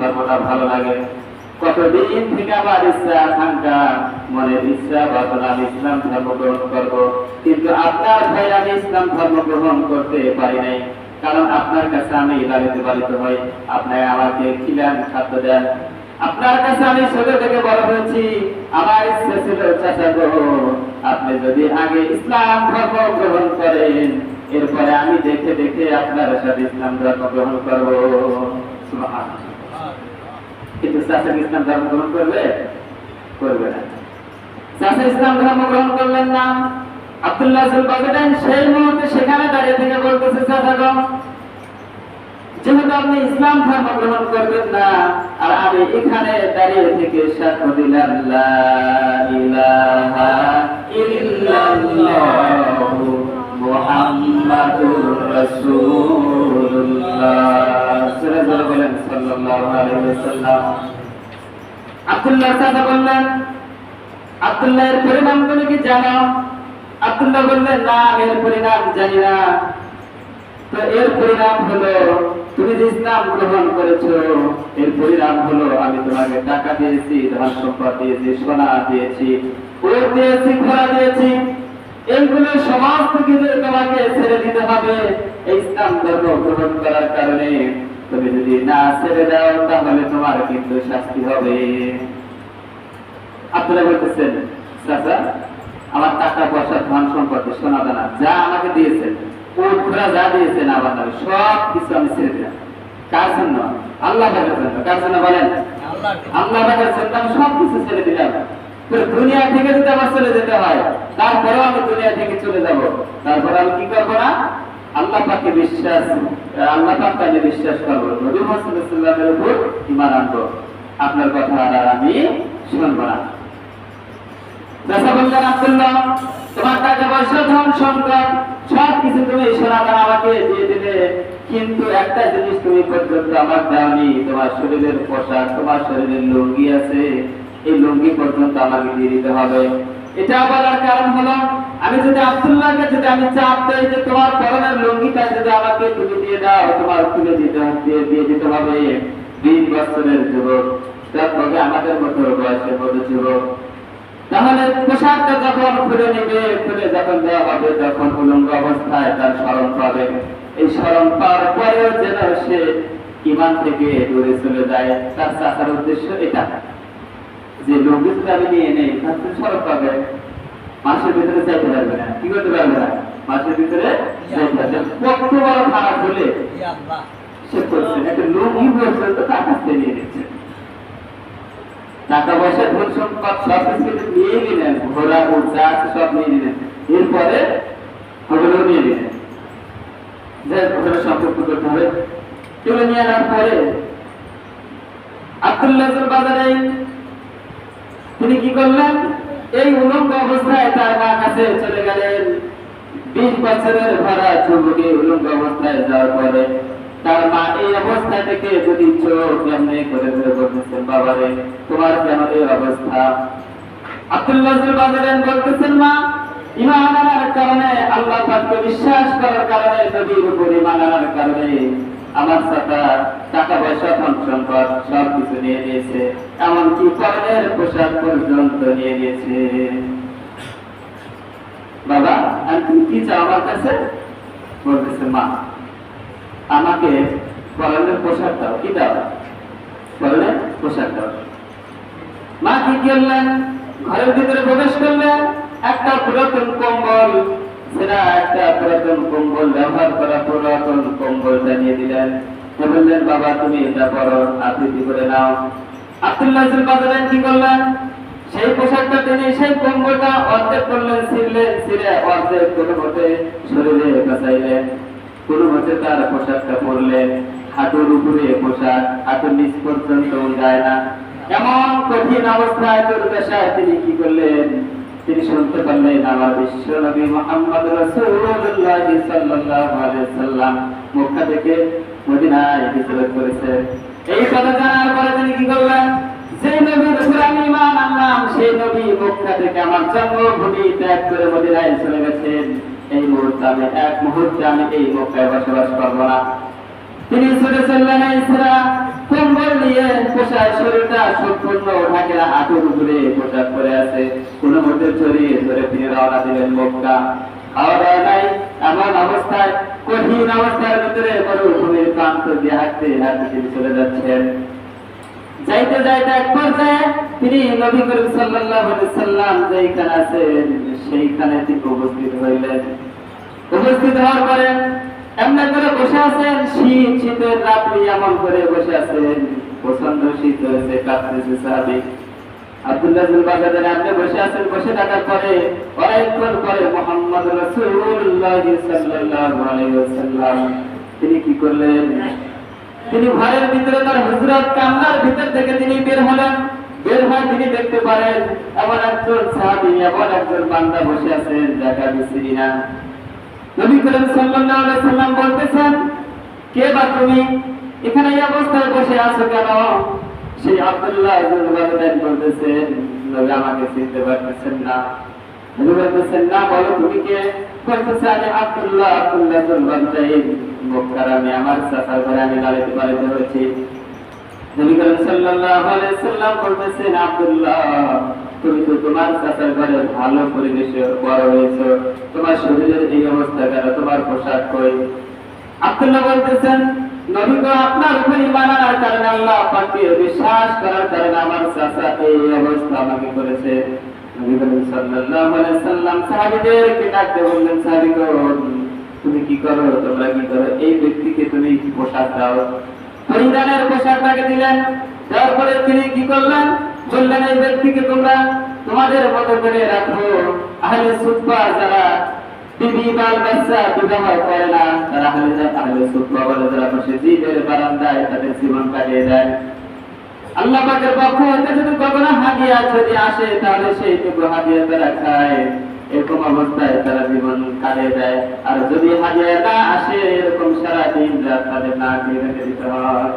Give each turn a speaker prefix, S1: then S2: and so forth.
S1: ধর্মটা ভালো লাগে। কতদিন থেকে আমার ইচ্ছা আকাঙ্ক্ষা, মনের ইচ্ছা বাসনা আমি ইসলাম ধর্ম গ্রহণ করবো, কিন্তু আপনার ভয়ে আমি ইসলাম ধর্ম গ্রহণ করতে পারি নাই। কারণ আপনার কাছে আমি লালিত পালিত হই, আপনি আমাকে খিলান, খাদ্য দেন। আপনার কাছে আমি ছোট থেকে বড় হয়েছি। আমার ইচ্ছা ছিল চাচা গো, আপনি যদি আগে ইসলাম ধর্ম গ্রহণ করেন, এরপরে আমি দেখে দেখে আপনার সাথে ইসলাম ধর্ম গ্রহণ করবো। সুবহানাল্লাহ। কিন্তু চাচা ইসলাম ধর্ম গ্রহণ করবে? করবে না। চাচা ইসলাম ধর্ম গ্রহণ করলেন না। আব্দুল্লাহ জুলবাজেদাইন সেই মুহূর্তে সেখানে দাঁড়িয়ে থেকে বলতেছে, চাচা গো, যেহেতু আপনি ইসলাম ধর্ম গ্রহণ করবেন না, আর আমি এখানে দাঁড়িয়ে থেকে সাক্ষ্য দিলাম লা ইলাহা ইল্লাল্লাহু মুহাম্মাদুর রাসূলুল্লাহ সাল্লাল্লাহু আলাইহি ওয়াসাল্লাম। আব্দুল্লাহ চাচা বললেন, আব্দুল্লাহ এর পরিণাম তুমি কি জানো? আব্দুল্লাহ বললেন, না, এর পরিণাম জানি না। তো এর পরিণাম হলো তুমি যে ইসলাম গ্রহণ করেছো, এর পরিণাম হলো আমি তোমাকে টাকা দিয়েছি, ধন সম্পদ দিয়েছি, সোনা দিয়েছি, ওট দিয়েছি, ঘোড়া দিয়েছি। এইগুলো সমস্ত কিছু তোমাকে ছেড়ে দিতে হবে এই ইসলাম ধর্ম গ্রহণ করার কারণে। তুমি যদি না ছেড়ে দাও তাহলে তোমার কিন্তু শাস্তি হবে। আপনারা বলতেছেন, চাচা আমার টাকা পয়সা, ধন সম্পত্তি, সোনা দানা যা আমাকে দিয়েছেন, ওট ঘোড়া যা দিয়েছেন আমার নামে, সব কিছু আমি ছেড়ে দিলাম। কার জন্য? আল্লাহ পাকের জন্য। কার জন্য বলেন? আল্লাহ পাকের জন্য আমি সব কিছু ছেড়ে দিলাম। দুনিয়া থেকে যদি আমার চলে যেতে হয়, তারপরেও আমি দুনিয়া থেকে চলে যাব, তারপরে আমি কি করবো না? আল্লাহ পাককে বিশ্বাস, আল্লাহ পাককে আমি বিশ্বাস করবো, নবী মুহাম্মদ সাল্লাল্লাহু আলাইহি ওয়াসাল্লামের উপর ঈমান আনবো। আপনার কথা আর আমি শুনবো না। চাচা বললেন, আব্দুল্লাহ, তোমার টাকা পয়সা, ধন সম্পদ সব কিছু তুমি সোনা দানা আমাকে দিয়ে দিলে, কিন্তু একটা জিনিস তুমি পর্যন্ত আমার দাওনি, তোমার শরীরের পোশাক, তোমার শরীরের লুঙ্গি আছে, এই লুঙ্গি পর্যন্ত আমাকে দিয়ে দিতে হবে। এটা বলার কারণ হলো, আমি যদি আব্দুল্লাহকে যদি আমি চাপ দেই যে তোমার পরনের লুঙ্গিটা যদি আমাকে তুমি দিয়ে দাও, তোমার খুলে দিয়ে দিতে হবে। 20 বছরের যুবক, তারপরে আমাদের মতো বয়সের মতো যুবক, তাহলে পোশাকটা যখন খুলে নেবে, খুলে যখন দেওয়া হবে, তখন উলঙ্গ অবস্থায় তার স্মরণ পাবে। এই স্মরণ পাওয়ার পরেও যেন সে ঈমান থেকে দূরে চলে যায়। তার চাচার উদ্দেশ্য এটা যে লুঙ্গি যদি আমি নিয়ে নেই, তাহলে স্মরণ পাবে, মাসের ভিতরে চাইতে পারবে না। কি করতে পারবে না? মাসের ভিতরে চাইতে পারবে। কত বড় খারাপ হলে সে করছে, একটা লুঙ্গি পর্যন্ত তার কাছ থেকে নিয়ে নিচ্ছে। টাকা পয়সা, ধন সম্পদ সব কিছু নিয়ে নিলেন, ঘোড়া উট যা আছে সব নিয়ে নিলেন, এরপরে হোটেলও নিয়ে নিলেন। যে হোটেলের সম্পর্ক করতে হবে, তুলে নিয়ে আনার পরে আব্দুল্লাহ জুলবাজেদাইন তিনি কি করলেন? এই উলঙ্গ অবস্থায় তার মা কাছে চলে গেলেন। 20 বছরের ভরা যুবকে উলঙ্গ অবস্থায় যাওয়ার পরে তার মা এই অবস্থা থেকে যদি চোখ এমনি করে ধরে বলতেছেন, বাবারে তোমার কেন এই অবস্থা? আব্দুল্লাহ জুলবাজেদাইন বলতেছেন, মা, ঈমান আনার কারণে, আল্লাহ পাককে বিশ্বাস করার কারণে, নবীর উপর ঈমান আনার কারণে আমার চাচা টাকা পয়সা, ধন সম্পদ সব কিছু নিয়ে নিয়েছে, এমনকি পরনের পোশাক পর্যন্ত নিয়ে নিয়েছে। বাবা, আর তুমি কি চাও আমার কাছে? বলতেছে, মা, আমাকে পরনের পোশাক দাও। কি দাও? পরনের পোশাক দাও। মা কি করলেন? ঘরের ভিতরে প্রবেশ করলেন, একটা পুরাতন কম্বল, সেটা একটা পুরাতন কম্বল, ব্যবহার করা পুরাতন কম্বলটা নিয়ে দিলেন। বললেন, বাবা তুমি এটা পরো, আবৃত্তি করে নাও। আব্দুল্লাহ জুলবাজেদাইন কি করলেন? সেই পোশাকটা তিনি, সেই কম্বলটা অর্ধেক করলেন, ছিঁড়ে অর্ধেক কোনো মতে শরীরে কাচাইলেন, কোনো মতে তার পোশাকটা পরলেন। হাঁটুর উপরে পোশাক, হাঁটুর নিচ পর্যন্ত যায় না, এমন কঠিন অবস্থায় দুর্দশায় তিনি কি করলেন? তিনি শুনতে পারলেন আমার বিশ্ব নবী মুহাম্মদ রাসূলুল্লাহ সাল্লাল্লাহু আলাইহি ওয়াসাল্লাম মক্কা থেকে মদিনায় হিজরত করেছে। এই কথা জানার পরে তিনি কি করলেন? যে নবীর উপর আমি ঈমান আনলাম, সেই নবী মক্কা থেকে আমার জন্মভূমি ত্যাগ করে মদিনায় চলে গেছেন। এই মুহূর্তে আমি এই মক্কায় বসবাস করবো না। তিনি ছুটে চললেন ইসরা কম্বল নিয়ে পোশাক শরীরটা সম্পূর্ণ ঢাকে না, হাঁটুর উপরে পোশাক পরে আছে, কোনো মধ্যে ছড়িয়ে ধরে তিনি রওনা দিলেন মক্কা। খাওয়া দাওয়া নাই, এমন অবস্থায় কঠিন অবস্থার ভিতরে মরুভূমির প্রান্ত দিয়ে হাঁটতে হাঁটতে তিনি চলে যাচ্ছেন। যাইতে যাইতে এক পর্যায়ে তিনি নবী করিম সাল্লাল্লাহু আলাইহি সাল্লাম যেখানে আছেন সেইখানে তিনি উপস্থিত হইলেন। উপস্থিত হওয়ার পরে এমন করে বসে আছেন, শীতের রাত্রি এমন করে বসে আছেন, প্রচন্ড শীত হয়েছে, কাঁপতেছে সাহাবী আব্দুল্লাহ বিন বাগদাদ। আপনি বসে আছেন, বসে থাকার পরে অনেকক্ষণ পরে মুহাম্মদ রাসূলুল্লাহ সাল্লাল্লাহু আলাইহি ওয়াসাল্লাম তিনি কি করলেন, তিনি ঘরের ভিতরে তার হুজরাত কামরার ভিতর থেকে তিনি বের হলেন। বের হয়ে তিনি দেখতে পারেন এমন একজন সাহাবী, এমন একজন বান্দা বসে আছেন, দেখা বিশ্রী না। নবী করিম সাল্লাল্লাহু আলাইহি সাল্লাম বলতেছেন, কে বা তুমি, এখানে এই অবস্থায় বসে আছো কেন? সেই আব্দুল্লাহ ইবনে বাগদাদ বলতেছেন, নবী আমাকে চিনতে পারতেছেন না। নবী বলতেছেন, না, বলো তুমি কে? বলতেছে, আমি আব্দুল্লাহ ইবনে বাগদাদ, মক্কার আমি আমার চাচার ঘরে আমি লালিত পালিত হয়েছি। নবী করিম সাল্লাল্লাহু আলাইহি সাল্লাম বলতেছেন, আব্দুল্লাহ তুমি তো তোমার চাচার ঘরে ভালো পরিবেশে বড় হয়েছো, তোমার শরীরের এই অবস্থা কেন, তোমার পোশাক কই? আব্দুল্লাহ বলতেছেন, নবী গো, আপনার উপর ঈমান আনার কারণে, আল্লাহ পাককে বিশ্বাস করার কারণে আমার চাচা এই অবস্থা আমাকে করেছে। নবী করিম সাল্লাল্লাহু আলাইহি সাল্লাম সাহাবীদেরকে ডাকতে বললেন, সাহাবীগণ তুমি কি করো, তোমরা কি করো? এই ব্যক্তিকে তুমি পোশাক দাও। পরিধানের পোশাকটাকে দিলেন। তারপরে তিনি কি করলেন, বললেন, এই ব্যক্তিকে তোমরা তোমাদের মতো করে রাখো। আহলে সুফফা যারা বিবি বাল বাচ্চা বিবাহ করে না, তারা আহলে সুফফা বলে, যারা মসজিদের বারান্দায় তাদের জীবন কাটিয়ে দেয়। আল্লাহ পাকের পক্ষ হতে যদি কখনো হাদিয়া যদি আসে, তাহলে সেইটুকু হাদিয়া তারা খায়, এরকম অবস্থায় তারা জীবন কাটিয়ে দেয়। আর যদি হাদিয়া না আসে, এরকম সারাদিন রাত তাদের না খেয়ে রেখে দিতে হয়।